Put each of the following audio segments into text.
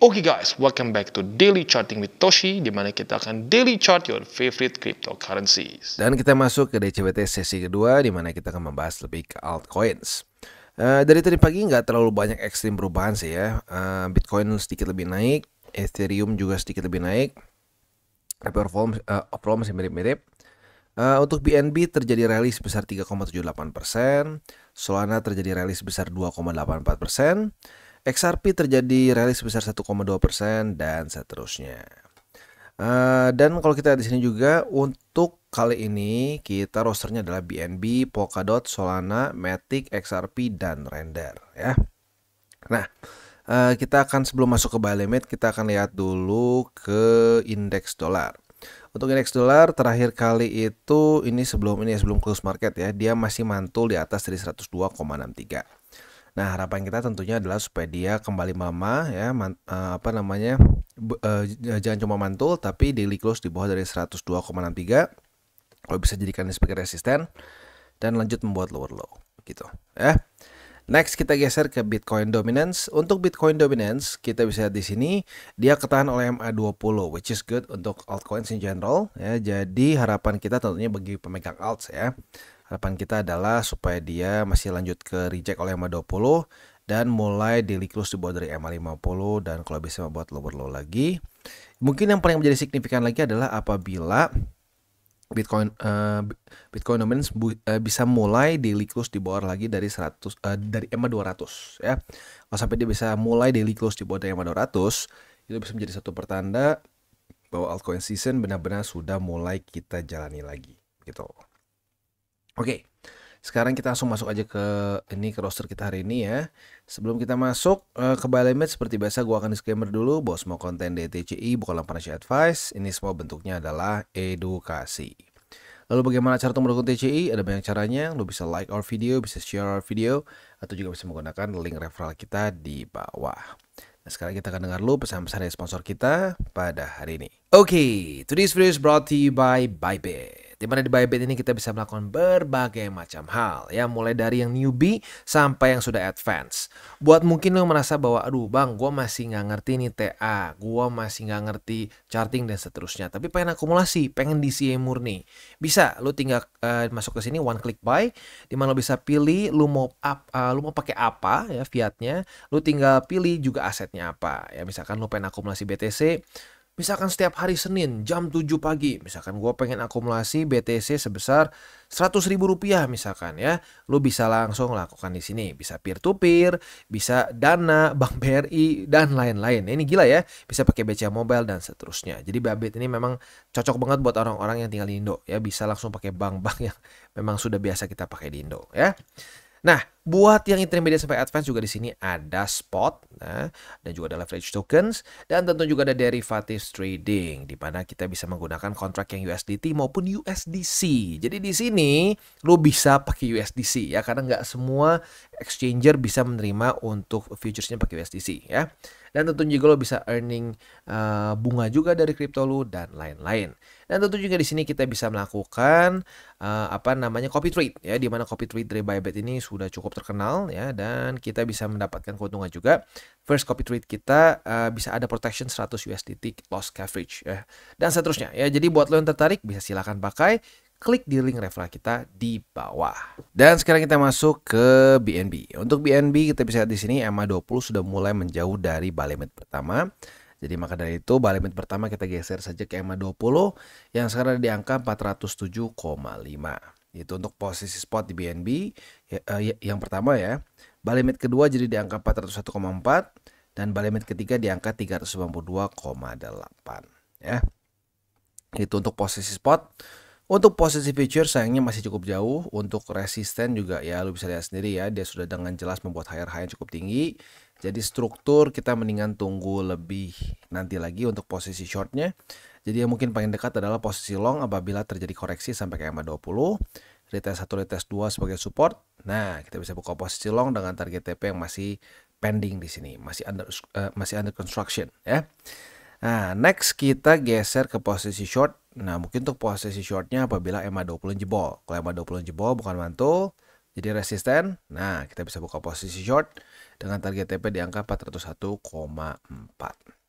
Oke guys, welcome back to Daily Charting with Toshi, di mana kita akan daily chart your favorite cryptocurrencies. Dan kita masuk ke DCBT sesi kedua, di mana kita akan membahas lebih ke altcoins. Dari tadi pagi nggak terlalu banyak ekstrim perubahan sih ya. Bitcoin sedikit lebih naik, Ethereum juga sedikit lebih naik, tapi overall masih mirip-mirip. Untuk BNB terjadi rally sebesar 3,78%, Solana terjadi rally sebesar 2,84%, XRP terjadi rally sebesar 1,2% dan seterusnya. Dan kalau kita lihat di sini juga untuk kali ini kita rosternya adalah BNB, Polkadot, Solana, Matic, XRP dan Render ya. Nah, kita akan sebelum masuk ke buy limit kita akan lihat dulu ke indeks dolar. Untuk indeks dolar terakhir kali itu sebelum close market ya, dia masih mantul di atas dari 102,63. Nah, harapan kita tentunya adalah supaya dia kembali melemah ya, jangan cuma mantul tapi daily close di bawah dari 102,63. Kalau bisa jadikan ini sebagai resisten dan lanjut membuat lower low gitu ya. Next kita geser ke Bitcoin dominance. Untuk Bitcoin dominance kita bisa lihat di sini dia ketahan oleh MA20, which is good untuk altcoins in general ya. Jadi harapan kita tentunya bagi pemegang alts ya, harapan kita adalah supaya dia masih lanjut ke reject oleh MA20 dan mulai daily close di bawah dari MA50 dan kalau bisa membuat lower low lagi. Mungkin yang paling menjadi signifikan lagi adalah apabila Bitcoin dominance bisa mulai daily close di bawah lagi dari dari MA200 ya. Kalau sampai dia bisa mulai daily close di bawah dari MA200, itu bisa menjadi satu pertanda bahwa altcoin season benar-benar sudah mulai kita jalani lagi gitu. Oke, sekarang kita langsung masuk aja ke roster kita hari ini ya. Sebelum kita masuk ke buy limit, seperti biasa gue akan disclaimer dulu bahwa semua konten DTCI bukanlah financial advice. Ini semua bentuknya adalah edukasi. Lalu bagaimana cara untuk mendukung TCI? Ada banyak caranya. Lo bisa like our video, bisa share our video, atau juga bisa menggunakan link referral kita di bawah. Nah, sekarang kita akan dengar dulu pesan-pesan dari sponsor kita pada hari ini. Oke, today's video is brought to you by Bybit. Dimana di Bybit ini kita bisa melakukan berbagai macam hal ya, mulai dari yang newbie sampai yang sudah advance. Buat mungkin lo merasa bahwa aduh bang, gue masih nggak ngerti nih TA, gue masih nggak ngerti charting dan seterusnya, tapi pengen akumulasi, pengen DCA murni, bisa lo tinggal masuk ke sini one click buy, dimana lo bisa pilih lo mau pakai apa ya fiatnya, lo tinggal pilih juga asetnya apa ya. Misalkan lo pengen akumulasi BTC, misalkan setiap hari Senin jam 7 pagi, misalkan gue pengen akumulasi BTC sebesar Rp100.000 misalkan ya, lu bisa langsung lakukan di sini. Bisa peer to peer, bisa Dana, Bank BRI dan lain-lain. Ini gila ya, bisa pakai BCA Mobile dan seterusnya. Jadi Bybit ini memang cocok banget buat orang-orang yang tinggal di Indo ya, bisa langsung pakai bank-bank yang memang sudah biasa kita pakai di Indo ya. Nah, buat yang intermediate sampai advance juga di sini ada spot, nah, dan juga ada leverage tokens, dan tentu juga ada derivatives trading, di mana kita bisa menggunakan kontrak yang USDT maupun USDC. Jadi di sini lo bisa pakai USDC ya, karena nggak semua exchanger bisa menerima untuk futuresnya pakai USDC ya. Dan tentunya juga lo bisa earning bunga juga dari kripto lo dan lain-lain. Dan tentu juga di sini kita bisa melakukan copy trade ya, di mana copy trade dari Bybit ini sudah cukup terkenal ya, dan kita bisa mendapatkan keuntungan juga. First copy trade kita bisa ada protection 100 USDT loss coverage ya, dan seterusnya ya. Jadi buat lo yang tertarik bisa silakan pakai, klik di link referral kita di bawah. Dan sekarang kita masuk ke BNB. Untuk BNB kita bisa lihat di sini MA20 sudah mulai menjauh dari buy limit pertama. Jadi maka dari itu buy limit pertama kita geser saja ke MA20 yang sekarang di angka 407,5. Itu untuk posisi spot di BNB yang pertama ya. Buy limit kedua jadi di angka 401,4 dan buy limit ketiga di angka 392,8 ya. Itu untuk posisi spot. Untuk posisi future sayangnya masih cukup jauh. Untuk resisten juga ya lu bisa lihat sendiri ya, dia sudah dengan jelas membuat higher high yang cukup tinggi. Jadi struktur kita mendingan tunggu lebih nanti lagi untuk posisi shortnya. Jadi yang mungkin paling dekat adalah posisi long apabila terjadi koreksi sampai ke MA20, retest 1, retest 2 sebagai support. Nah, kita bisa buka posisi long dengan target TP yang masih pending di sini, masih under construction ya. Nah, next kita geser ke posisi short. Nah, mungkin untuk posisi shortnya apabila MA20 jebol. Kalau MA20 jebol bukan mantul, jadi resisten. Nah, kita bisa buka posisi short dengan target TP di angka 401,4.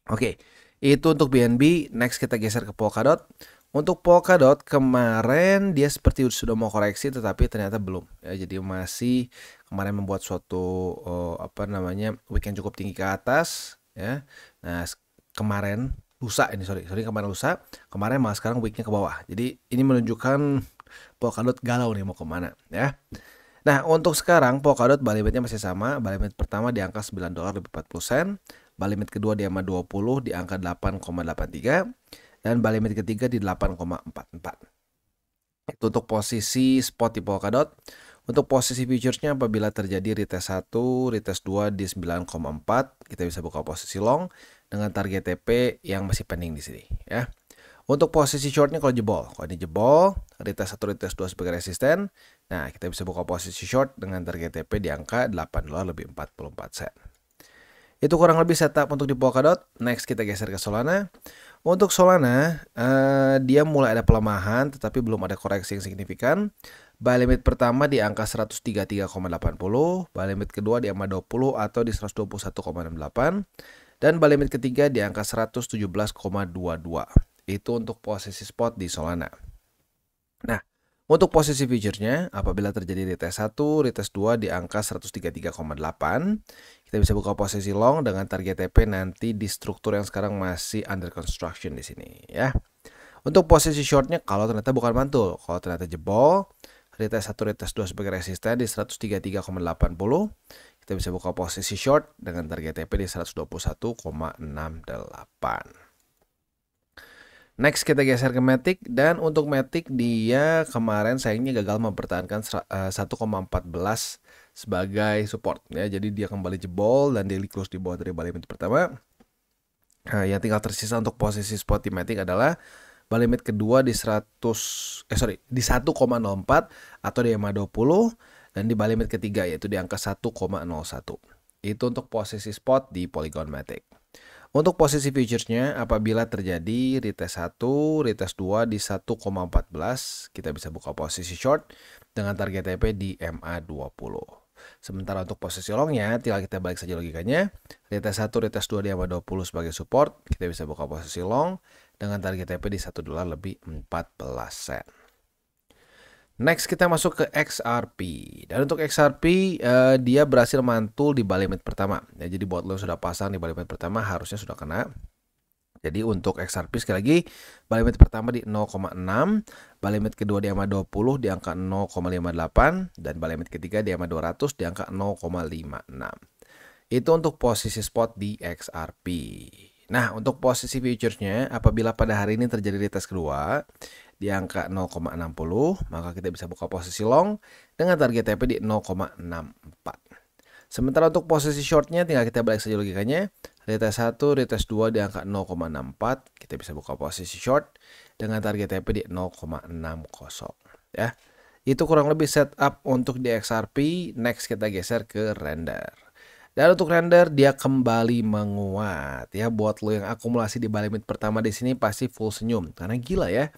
Oke, itu untuk BNB. Next kita geser ke Polkadot. Untuk Polkadot kemarin dia seperti sudah mau koreksi tetapi ternyata belum ya. Jadi masih kemarin membuat suatu weekend cukup tinggi ke atas ya. Nah, kemarin lusa ini kemarin lusa, kemarin malah sekarang weeknya ke bawah. Jadi ini menunjukkan Polkadot galau nih mau kemana ya. Nah, untuk sekarang Polkadot buy limitnya masih sama. Buy limit pertama di angka $9 lebih 40 sen. Buy limit kedua di EMA 20 di angka 8,83 dan buy limit ketiga di 8,44. Itu untuk posisi spot di Polkadot. Untuk posisi futuresnya apabila terjadi retest 1, retest 2 di 9,4, kita bisa buka posisi long dengan target TP yang masih pending di sini ya. Untuk posisi shortnya kalau ini jebol, retest 1, retest 2 sebagai resisten. Nah, kita bisa buka posisi short dengan target TP di angka $8 lebih 44 sen. Itu kurang lebih setup untuk di Polkadot. Next kita geser ke Solana. Untuk Solana, dia mulai ada pelemahan tetapi belum ada koreksi yang signifikan. Buy limit pertama di angka 133,80, buy limit kedua di EMA 20 atau di 121,68, dan buy limit ketiga di angka 117,22. Itu untuk posisi spot di Solana. Nah, untuk posisi future-nya, apabila terjadi retest 1, retest 2 di angka 133,8, kita bisa buka posisi long dengan target TP nanti di struktur yang sekarang masih under construction di sini ya. Untuk posisi short-nya kalau ternyata bukan mantul, kalau ternyata jebol, retest 1, retest 2 sebagai resisten di 133,80, kita bisa buka posisi short dengan target TP di 121,68. Next kita geser ke Matic, dan untuk Matic dia kemarin sayangnya gagal mempertahankan 1,14 sebagai support ya. Jadi dia kembali jebol dan daily close di bawah dari buy limit pertama. Nah, yang tinggal tersisa untuk posisi spot di Matic adalah buy limit kedua di 1,04 atau di EMA 20 dan di buy limit ketiga yaitu di angka 1,01. Itu untuk posisi spot di Polygon Matic. Untuk posisi futuresnya, apabila terjadi retest 1, retest 2 di 1,14, kita bisa buka posisi short dengan target TP di MA 20. Sementara untuk posisi longnya, tinggal kita balik saja logikanya. Retest 1, retest 2 di MA 20 sebagai support, kita bisa buka posisi long dengan target TP di $1 lebih 14 sen. Next kita masuk ke XRP. Dan untuk XRP dia berhasil mantul di buy limit pertama. Ya, jadi buat lo yang sudah pasang di buy limit pertama harusnya sudah kena. Jadi untuk XRP sekali lagi buy limit pertama di 0,6, buy limit kedua di EMA 20 di angka 0,58 dan buy limit ketiga di EMA 200 di angka 0,56. Itu untuk posisi spot di XRP. Nah, untuk posisi futuresnya apabila pada hari ini terjadi retest kedua di angka 0,60, maka kita bisa buka posisi long dengan target TP di 0,64. Sementara untuk posisi shortnya tinggal kita balik saja logikanya. Retest 1, retest 2 di angka 0,64, kita bisa buka posisi short dengan target TP di 0,60 ya. Itu kurang lebih setup untuk di XRP. Next kita geser ke Render. Dan untuk Render dia kembali menguat ya. Buat lo yang akumulasi di buy limit pertama di sini pasti full senyum karena gila ya.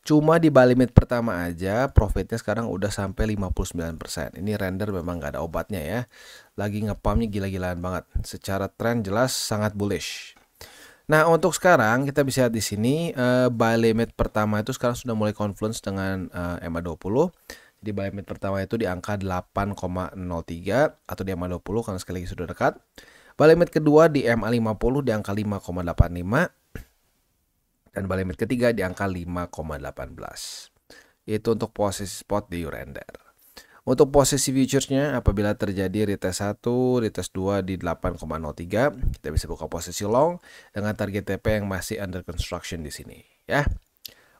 Cuma di buy limit pertama aja profitnya sekarang udah sampai 59%. Ini Render memang gak ada obatnya ya. Lagi ngepumpnya gila-gilaan banget. Secara tren jelas sangat bullish. Nah, untuk sekarang kita bisa lihat di sini buy limit pertama itu sekarang sudah mulai confluence dengan EMA 20. Jadi buy limit pertama itu di angka 8,03 atau di EMA 20 karena sekali lagi sudah dekat. Buy limit kedua di EMA 50 di angka 5,85. Dan buy limit ketiga di angka 5,18. Itu untuk posisi spot di Render. Untuk posisi futuresnya apabila terjadi retest 1, retest 2 di 8,03, kita bisa buka posisi long dengan target TP yang masih under construction di sini ya.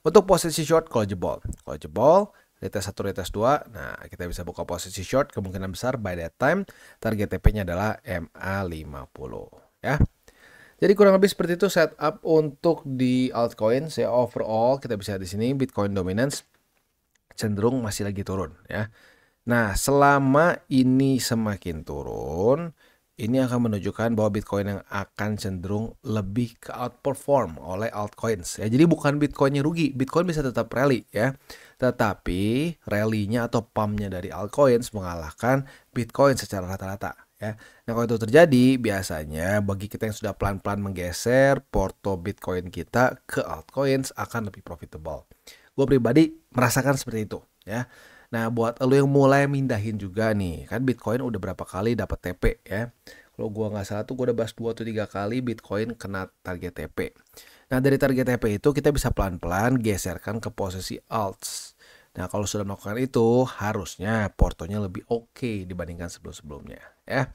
Untuk posisi short kalau jebol. Kalau jebol retest 1, retest 2, nah kita bisa buka posisi short, kemungkinan besar by that time target TP-nya adalah MA 50 ya. Jadi kurang lebih seperti itu setup untuk di altcoins ya. Overall kita bisa di sini Bitcoin dominance cenderung masih lagi turun ya. Nah, selama ini semakin turun, ini akan menunjukkan bahwa Bitcoin yang akan cenderung lebih ke outperform oleh altcoins ya. Jadi bukan Bitcoinnya rugi, Bitcoin bisa tetap rally ya. Tetapi rally-nya atau pump-nya dari altcoins mengalahkan Bitcoin secara rata-rata ya. Nah, kalau itu terjadi, biasanya bagi kita yang sudah pelan-pelan menggeser porto Bitcoin kita ke altcoins akan lebih profitable. Gue pribadi merasakan seperti itu, ya. Nah, buat lo yang mulai mindahin juga nih, kan Bitcoin udah berapa kali dapat TP ya. Kalau gue nggak salah tuh gue udah bahas 2 atau 3 kali Bitcoin kena target TP. Nah, dari target TP itu kita bisa pelan-pelan geserkan ke posisi alts. Nah, kalau sudah melakukan itu, harusnya portonya lebih oke dibandingkan sebelum-sebelumnya, ya.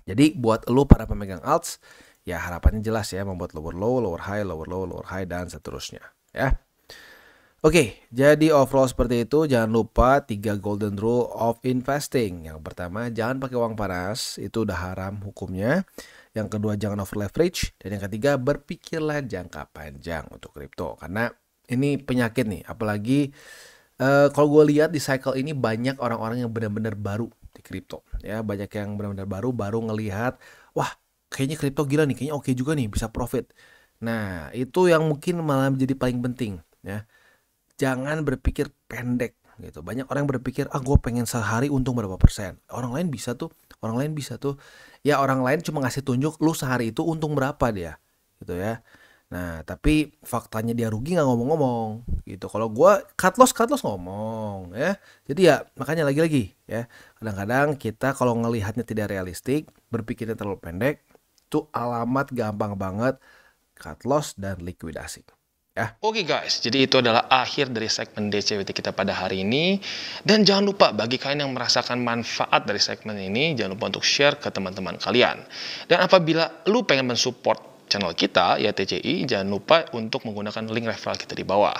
Jadi, buat lo para pemegang alts, ya harapannya jelas ya, membuat lower low, lower high, lower low, lower high, dan seterusnya, ya. Oke, jadi overall seperti itu. Jangan lupa 3 golden rule of investing. Yang pertama, jangan pakai uang panas, itu udah haram hukumnya. Yang kedua, jangan over leverage. Dan yang ketiga, berpikirlah jangka panjang untuk kripto. Karena ini penyakit nih, apalagi kalau gue lihat di cycle ini banyak orang-orang yang benar-benar baru di kripto. Ya, banyak yang benar-benar baru ngelihat, wah kayaknya kripto gila nih, kayaknya oke juga nih, bisa profit. Nah, itu yang mungkin malah menjadi paling penting, ya. Jangan berpikir pendek gitu. Banyak orang berpikir, gue pengen sehari untung berapa persen. Orang lain bisa tuh. Ya orang lain cuma ngasih tunjuk, lu sehari itu untung berapa dia. Gitu ya. Nah, tapi faktanya dia rugi nggak ngomong-ngomong gitu. Kalau gue cut loss ngomong ya. Jadi ya makanya lagi-lagi ya. Kadang-kadang kita kalau ngelihatnya tidak realistik, berpikirnya terlalu pendek, itu alamat gampang banget cut loss dan likuidasi. Ya. Oke guys, jadi itu adalah akhir dari segmen DCWT kita pada hari ini. Dan jangan lupa bagi kalian yang merasakan manfaat dari segmen ini, jangan lupa untuk share ke teman-teman kalian. Dan apabila lu pengen mensupport channel kita, ya TCI, jangan lupa untuk menggunakan link referral kita di bawah.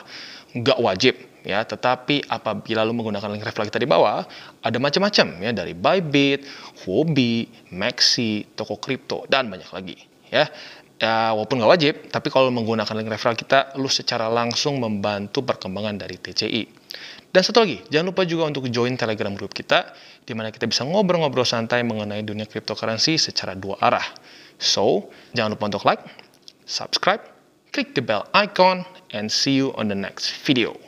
Nggak wajib ya, tetapi apabila lu menggunakan link referral kita di bawah, ada macam-macam ya, dari Bybit, Huobi, Maxi, toko kripto, dan banyak lagi ya. Ya, walaupun nggak wajib, tapi kalau menggunakan link referral kita, lu secara langsung membantu perkembangan dari TCI. Dan satu lagi, jangan lupa juga untuk join Telegram group kita, di mana kita bisa ngobrol-ngobrol santai mengenai dunia cryptocurrency secara 2 arah. So, jangan lupa untuk like, subscribe, klik the bell icon, and see you on the next video.